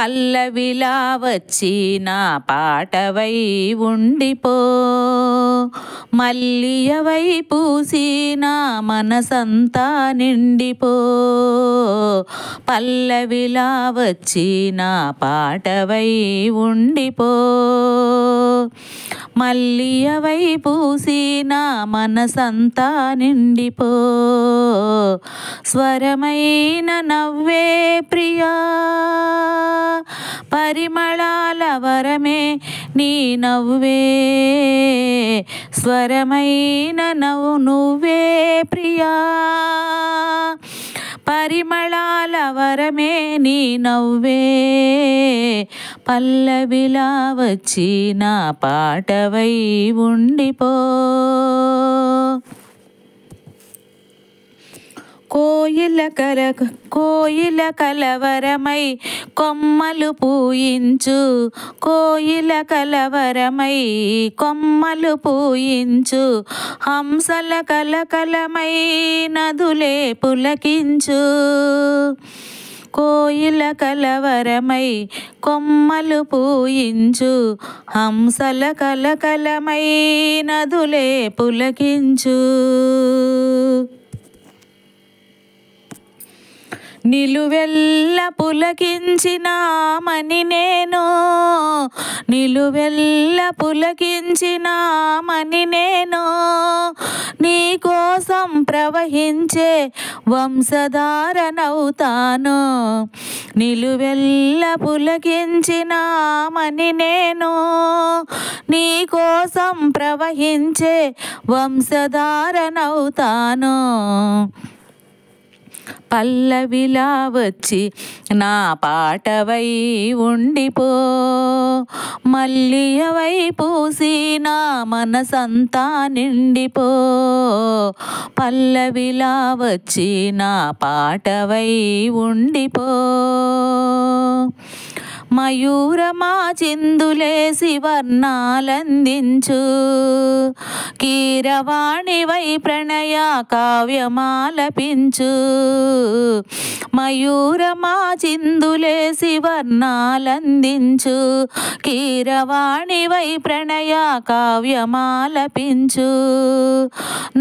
పల్లవిలా వచ్చి నా పాటవై ఉండిపో మల్లియవై పూసి నా మనసంతా నిండిపో పల్లవిలా వచ్చి నా పాటవై ఉండిపో మల్లియవై పూసి నా మనసంతా నిండిపో స్వరమైన నవ్వే ప్రియా పరిమళాల వరమే నీ నవ్వే స్వరమైన నువ్వే ప్రియా పరిమళాల వరమే నీ నవ్వే పల్లవిలా వచ్చి నా పాటవై ఉండిపో కోయిల కలవరమై కొమ్మలు పూయించు కోయిల కలవరమై కొమ్మలు పూయించు హంసల కలకలమై నదులే పులకించు కోయిల కలవరమై కొమ్మలు పూయించు హంసల కలకలమై నదులే పులకించు నిలువెల్ల పులకించినామని నేను నిలువెల్ల పులకించినామని నేను నీకోసం ప్రవహించే వంశధారనవుతాను నిలువెల్ల పులకించినామని నేను నీకోసం ప్రవహించే వంశధారనవుతాను పల్లవిలా వచ్చి నా పాటవై ఉండిపో మల్లియవై పూసి నా మనసంతా నిండిపో పల్లవిలా వచ్చి నా పాటవై ఉండిపో మయూరమా చిందులేసి వర్ణాలందించు కీరవాణివై ప్రణయ కావ్యమాలపించు మయూరమా చిందులేసి వర్ణాలందించు కీరవాణివై ప్రణయ కావ్యమాలపించు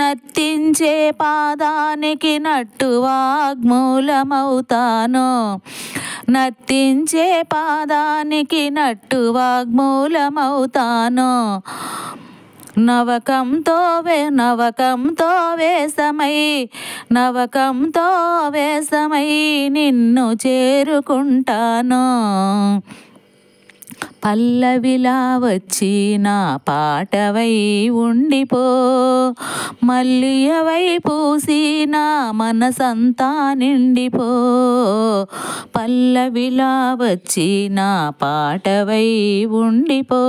నర్తించే పాదానికి నట్టు వాగ్మూలమవుతాను నర్తించే పాదానికి నట్టు వాగ్మూలమవుతాను నవకంతో వేసమై నిన్ను చేరుకుంటాను పల్లవిలా వచ్చి నా పాటవై ఉండిపో మల్లియవై పూసి నా మనసంతా నిండిపో పల్లవిలా వచ్చి నా పాటవై ఉండిపో